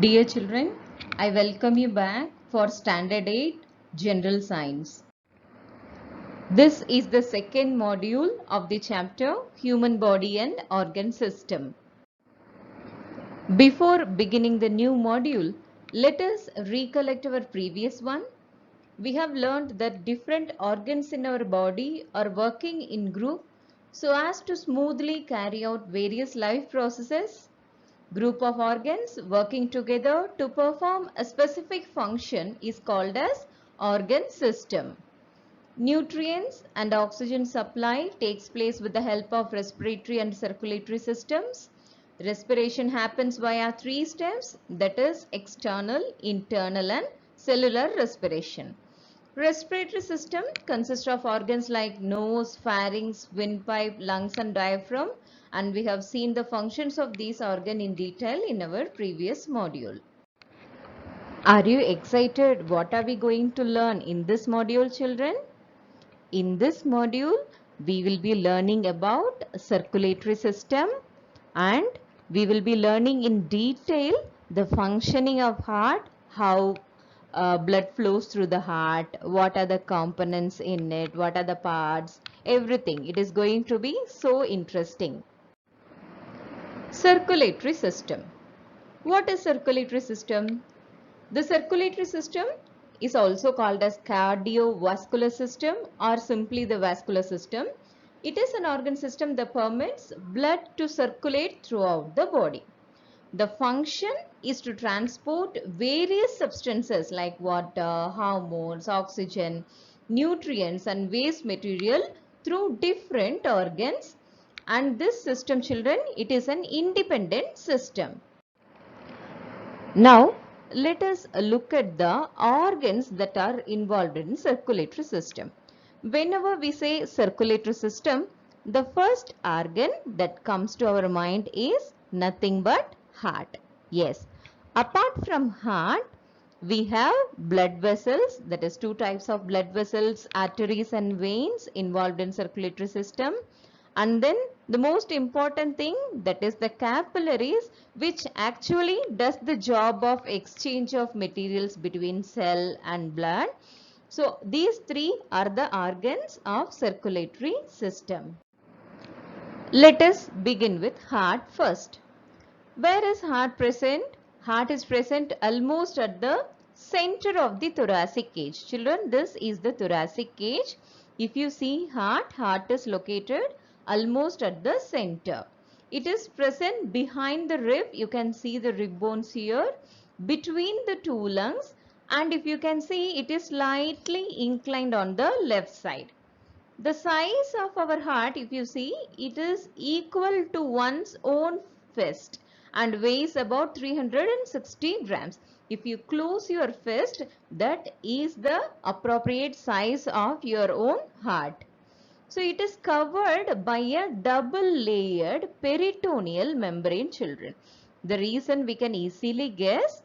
Dear children, I welcome you back for Standard 8 General Science. This is the second module of the chapter Human Body and Organ System. Before beginning the new module, let us recollect our previous one. We have learned that different organs in our body are working in group so as to smoothly carry out various life processes. Group of organs working together to perform a specific function is called as organ system. Nutrients and oxygen supply takes place with the help of respiratory and circulatory systems. Respiration happens via three steps, that is external, internal and cellular respiration. Respiratory system consists of organs like nose, pharynx, windpipe, lungs and diaphragm, and we have seen the functions of these organs in detail in our previous module. Are you excited? What are we going to learn in this module, children? In this module, we will be learning about circulatory system and we will be learning in detail the functioning of heart, how blood flows through the heart, what are the components in it, what are the parts, everything. It is going to be so interesting. Circulatory system. What is circulatory system? The circulatory system is also called as cardiovascular system or simply the vascular system. It is an organ system that permits blood to circulate throughout the body. The function is to transport various substances like water, hormones, oxygen, nutrients and waste material through different organs. And this system, children, it is an independent system. Now, let us look at the organs that are involved in circulatory system. Whenever we say circulatory system, the first organ that comes to our mind is nothing but heart. Yes, apart from heart, we have blood vessels, that is two types of blood vessels, arteries and veins involved in circulatory system. And then the most important thing, that is the capillaries, which actually does the job of exchange of materials between cell and blood. So these three are the organs of circulatory system. Let us begin with heart first. Where is heart present? Heart is present almost at the center of the thoracic cage. Children, this is the thoracic cage. If you see heart is located almost at the center. It is present behind the rib. You can see the rib bones here, between the two lungs, and if you can see, it is slightly inclined on the left side. The size of our heart, if you see, it is equal to one's own fist and weighs about 360 grams. If you close your fist, that is the appropriate size of your own heart. So it is covered by a double layered peritoneal membrane, children. The reason we can easily guess,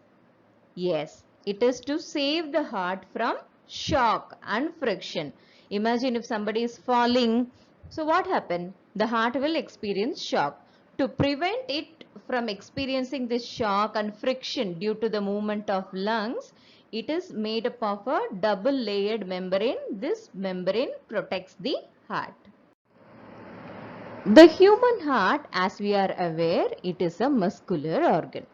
yes, it is to save the heart from shock and friction. Imagine if somebody is falling, so what happened? The heart will experience shock. To prevent it from experiencing this shock and friction due to the movement of lungs, it is made up of a double layered membrane. This membrane protects the heart. The human heart, as we are aware, it is a muscular organ.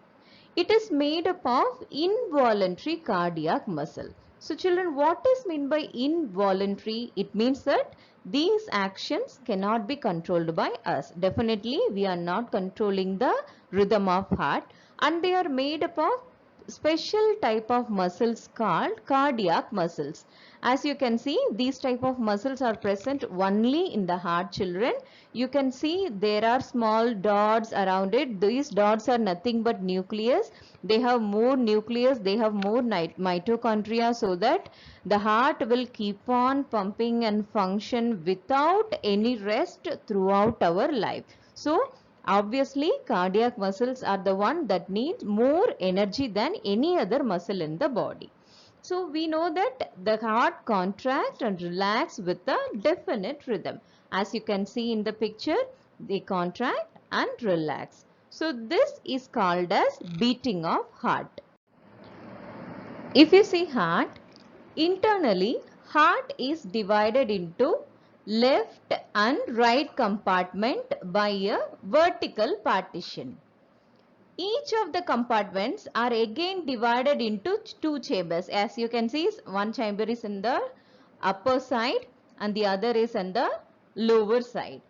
It is made up of involuntary cardiac muscle. So children, what is meant by involuntary? It means that these actions cannot be controlled by us. Definitely we are not controlling the rhythm of heart, and they are made up of special type of muscles called cardiac muscles. As you can see, these type of muscles are present only in the heart, children. You can see there are small dots around it. These dots are nothing but nucleus. They have more nucleus, they have more mitochondria, so that the heart will keep on pumping and function without any rest throughout our life. So obviously, cardiac muscles are the one that need more energy than any other muscle in the body. So we know that the heart contracts and relax with a definite rhythm. As you can see in the picture, they contract and relax. So this is called as beating of heart. If you see heart, internally heart is divided into left and right compartment by a vertical partition. Each of the compartments are again divided into two chambers. As you can see, one chamber is in the upper side and the other is in the lower side.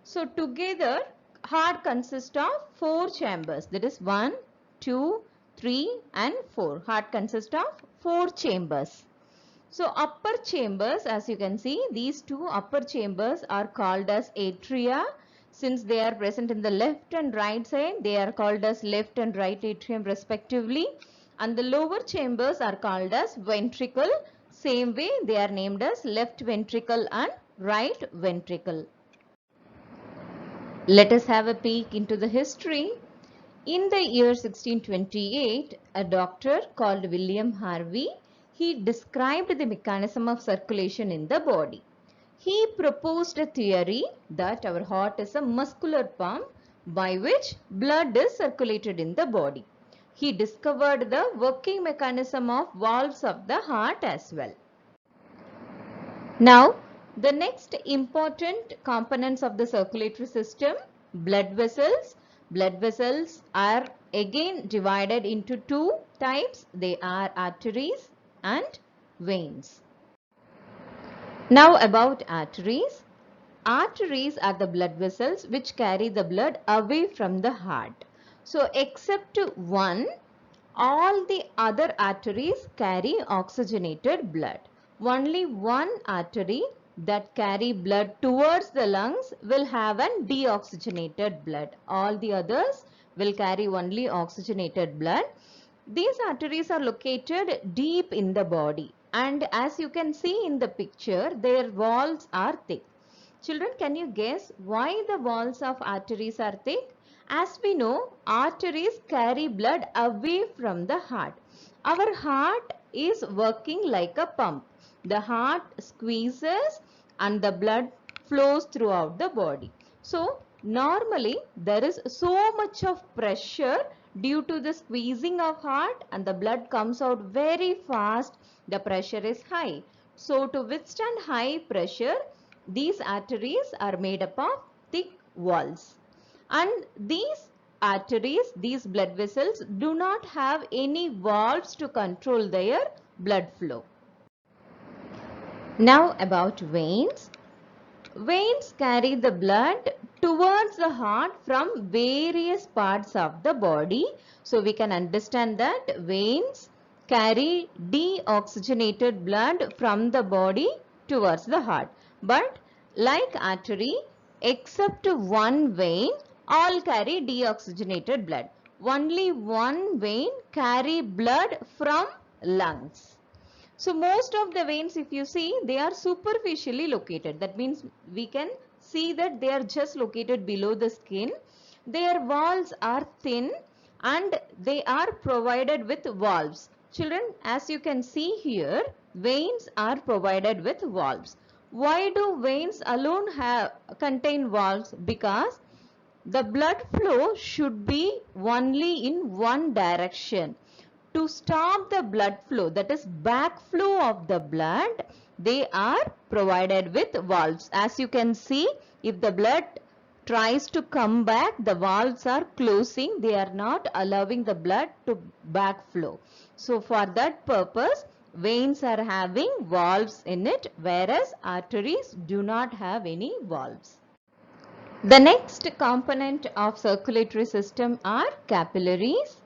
So together heart consists of 4 chambers. That is 1, 2, 3 and 4. Heart consists of 4 chambers. So upper chambers, as you can see, these two upper chambers are called as atria. Since they are present in the left and right side, they are called as left and right atrium respectively. And the lower chambers are called as ventricle. Same way they are named as left ventricle and right ventricle. Let us have a peek into the history. In the year 1628, a doctor called William Harvey, he described the mechanism of circulation in the body. He proposed a theory that our heart is a muscular pump by which blood is circulated in the body. He discovered the working mechanism of valves of the heart as well. Now, the next important components of the circulatory system, blood vessels. Blood vessels are again divided into two types. They are arteries and veins. Now about arteries. Arteries are the blood vessels which carry the blood away from the heart. So except one, all the other arteries carry oxygenated blood. Only one artery that carry blood towards the lungs will have an deoxygenated blood. All the others will carry only oxygenated blood. These arteries are located deep in the body, and as you can see in the picture, their walls are thick. Children, can you guess why the walls of arteries are thick? As we know, arteries carry blood away from the heart. Our heart is working like a pump. The heart squeezes and the blood flows throughout the body. So, normally there is so much of pressure due to the squeezing of heart, and the blood comes out very fast. The pressure is high. So, to withstand high pressure, these arteries are made up of thick walls. And these arteries, these blood vessels, do not have any valves to control their blood flow. Now about veins. Veins carry the blood towards the heart from various parts of the body. So we can understand that veins carry deoxygenated blood from the body towards the heart. But like artery, except one vein, all carry deoxygenated blood. Only one vein carry blood from lungs. So most of the veins, if you see, they are superficially located. That means we can see that they are just located below the skin. Their walls are thin and they are provided with valves. Children, as you can see here, veins are provided with valves. Why do veins alone contain valves? Because the blood flow should be only in one direction. To stop the blood flow, that is backflow of the blood, they are provided with valves. As you can see, if the blood tries to come back, the valves are closing. They are not allowing the blood to backflow. So for that purpose, veins are having valves in it, whereas arteries do not have any valves. The next component of circulatory system are capillaries.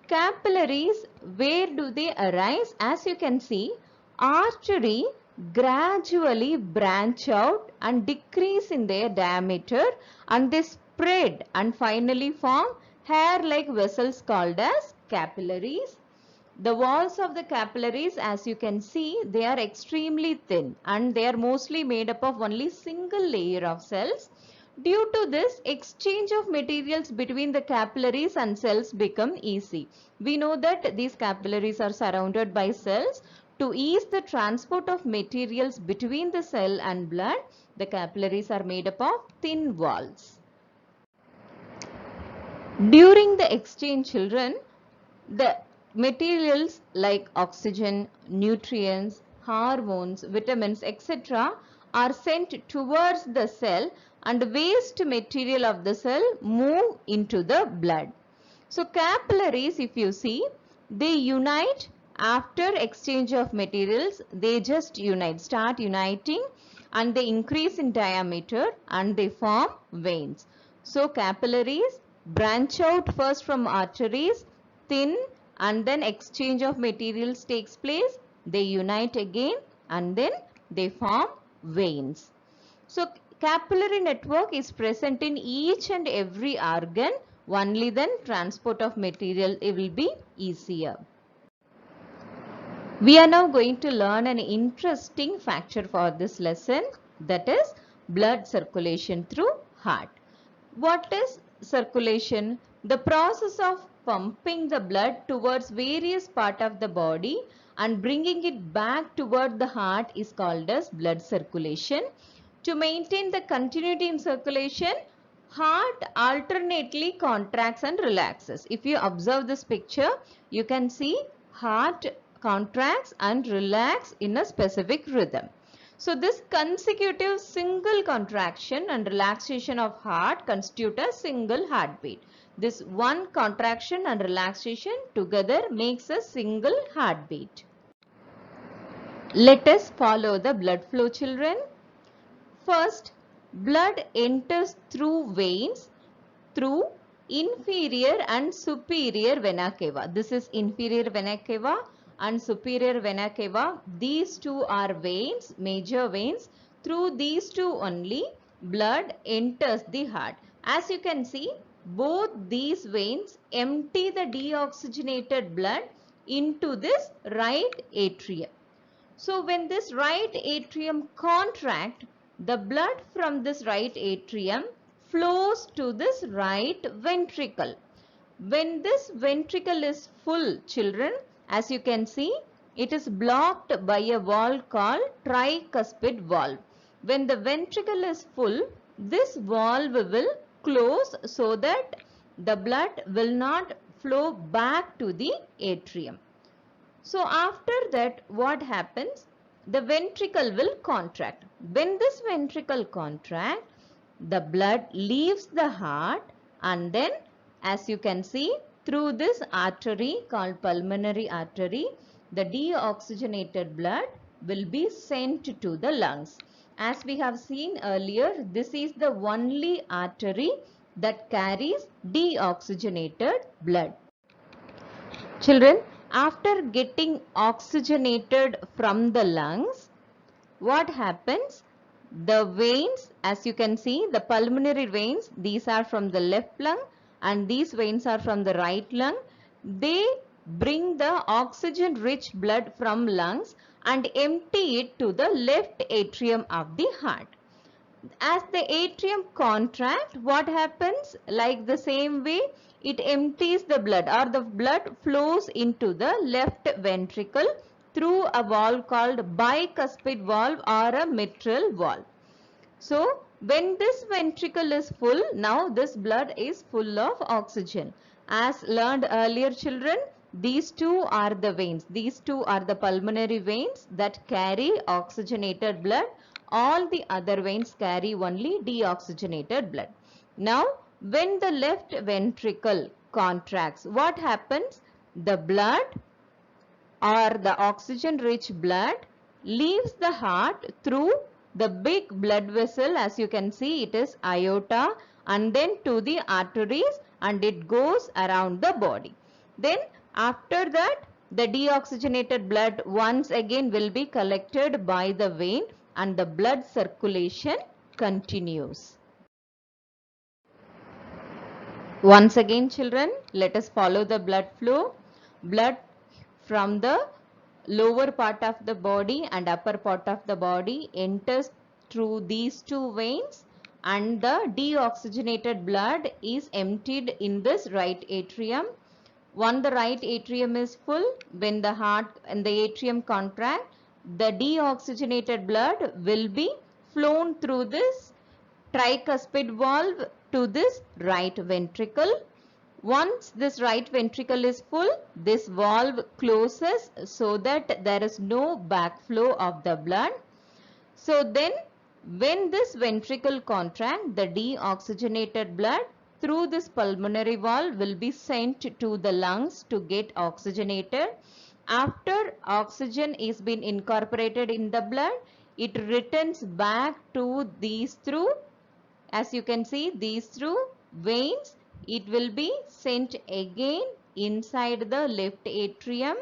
Capillaries, where do they arise? As you can see, artery gradually branch out and decrease in their diameter, and they spread and finally form hair-like vessels called as capillaries. The walls of the capillaries, as you can see, they are extremely thin and they are mostly made up of only single layer of cells. Due to this, exchange of materials between the capillaries and cells become easy. We know that these capillaries are surrounded by cells. To ease the transport of materials between the cell and blood, the capillaries are made up of thin walls. During the exchange, children, the materials like oxygen, nutrients, hormones, vitamins, etc. are sent towards the cell, and waste material of the cell move into the blood. So capillaries, if you see, they unite after exchange of materials. They just unite, start uniting, and they increase in diameter and they form veins. So capillaries branch out first from arteries, thin, and then exchange of materials takes place. They unite again and then they form veins. So capillary network is present in each and every organ. Only then transport of material it will be easier. We are now going to learn an interesting factor for this lesson, that is blood circulation through heart. What is circulation? The process of pumping the blood towards various parts of the body and bringing it back toward the heart is called as blood circulation. To maintain the continuity in circulation, heart alternately contracts and relaxes. If you observe this picture, you can see heart contracts and relax in a specific rhythm. So this consecutive single contraction and relaxation of heart constitute a single heartbeat. This one contraction and relaxation together makes a single heartbeat. Let us follow the blood flow, children. First, blood enters through veins through inferior and superior vena cava. This is inferior vena cava and superior vena cava. These two are veins, major veins. Through these two only blood enters the heart. As you can see, both these veins empty the deoxygenated blood into this right atrium. So when this right atrium contracts, the blood from this right atrium flows to this right ventricle. When this ventricle is full, children, as you can see, it is blocked by a valve called tricuspid valve. When the ventricle is full, this valve will close so that the blood will not flow back to the atrium. So after that, what happens? The ventricle will contract. When this ventricle contracts, the blood leaves the heart, and then as you can see, through this artery called pulmonary artery, the deoxygenated blood will be sent to the lungs. As we have seen earlier, this is the only artery that carries deoxygenated blood. Children, after getting oxygenated from the lungs, what happens? The veins, as you can see, the pulmonary veins, these are from the left lung and these veins are from the right lung. They bring the oxygen rich blood from lungs and empty it to the left atrium of the heart. As the atrium contracts, what happens? Like the same way, it empties the blood, or the blood flows into the left ventricle through a valve called bicuspid valve or a mitral valve. So when this ventricle is full, now this blood is full of oxygen. As learned earlier, children, these two are the veins. These two are the pulmonary veins that carry oxygenated blood. All the other veins carry only deoxygenated blood. Now, when the left ventricle contracts, what happens? The blood or the oxygen rich blood leaves the heart through the big blood vessel. As you can see, it is aorta, and then to the arteries, and it goes around the body. Then after that, the deoxygenated blood once again will be collected by the vein and the blood circulation continues. Once again, children, let us follow the blood flow. Blood from the lower part of the body and upper part of the body enters through these two veins, and the deoxygenated blood is emptied in this right atrium. When the right atrium is full, when the heart and the atrium contract, the deoxygenated blood will be flown through this tricuspid valve to this right ventricle. Once this right ventricle is full, this valve closes so that there is no backflow of the blood. So then when this ventricle contracts, the deoxygenated blood through this pulmonary valve will be sent to the lungs to get oxygenated. After oxygen is been incorporated in the blood, it returns back to these through, as you can see, these through veins. It will be sent again inside the left atrium.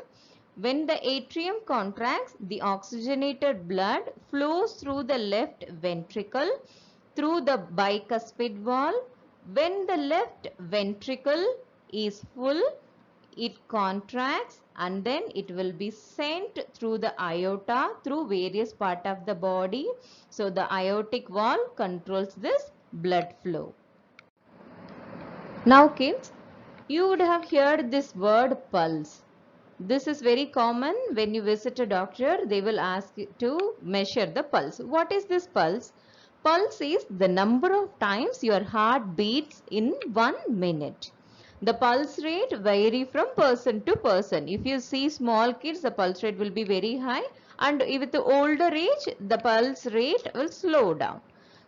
When the atrium contracts, the oxygenated blood flows through the left ventricle through the bicuspid valve. When the left ventricle is full, it contracts and then it will be sent through the aorta through various parts of the body. So the aortic valve controls this blood flow. Now kids, you would have heard this word pulse. This is very common. When you visit a doctor, they will ask you to measure the pulse. What is this pulse? Pulse is the number of times your heart beats in 1 minute. The pulse rate vary from person to person. If you see small kids, the pulse rate will be very high, and with the older age, the pulse rate will slow down.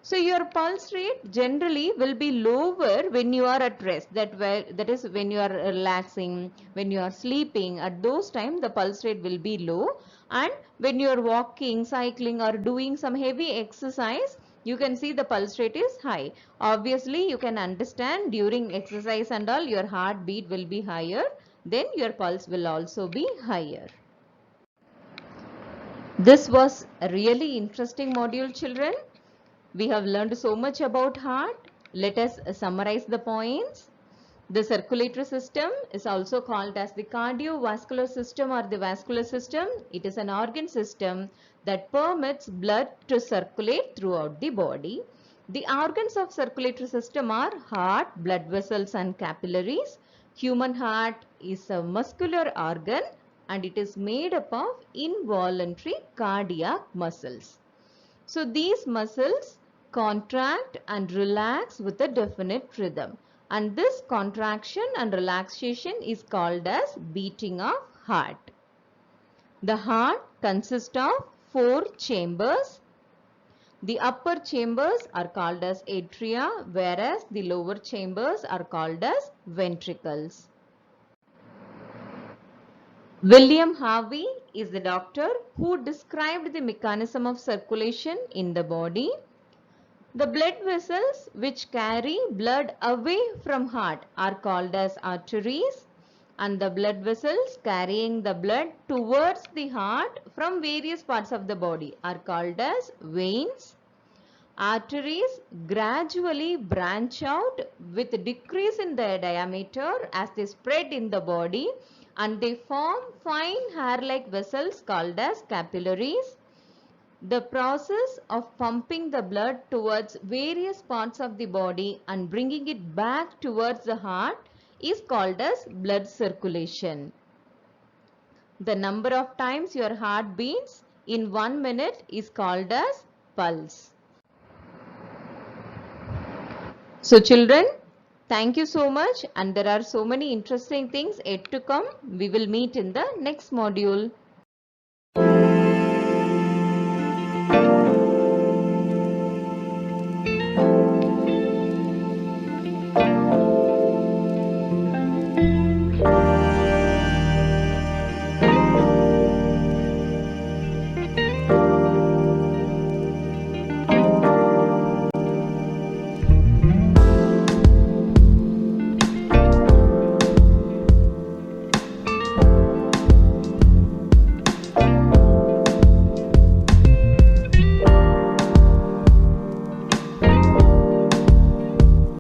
So your pulse rate generally will be lower when you are at rest. That is when you are relaxing, when you are sleeping. At those times the pulse rate will be low, and when you are walking, cycling or doing some heavy exercise, you can see the pulse rate is high. Obviously you can understand during exercise and all your heartbeat will be higher, then your pulse will also be higher. This was a really interesting module, children. We have learned so much about heart. Let us summarize the points. The circulatory system is also called as the cardiovascular system or the vascular system. It is an organ system that permits blood to circulate throughout the body. The organs of circulatory system are heart, blood vessels and capillaries. Human heart is a muscular organ and it is made up of involuntary cardiac muscles. So these muscles contract and relax with a definite rhythm, and this contraction and relaxation is called as beating of heart. The heart consists of 4 chambers. The upper chambers are called as atria, whereas the lower chambers are called as ventricles. William Harvey is the doctor who described the mechanism of circulation in the body. The blood vessels which carry blood away from heart are called as arteries, and the blood vessels carrying the blood towards the heart from various parts of the body are called as veins. Arteries gradually branch out with decrease in their diameter as they spread in the body, and they form fine hair-like vessels called as capillaries. The process of pumping the blood towards various parts of the body and bringing it back towards the heart is called as blood circulation. The number of times your heart beats in 1 minute is called as pulse. So children, thank you so much, and there are so many interesting things yet to come. We will meet in the next module.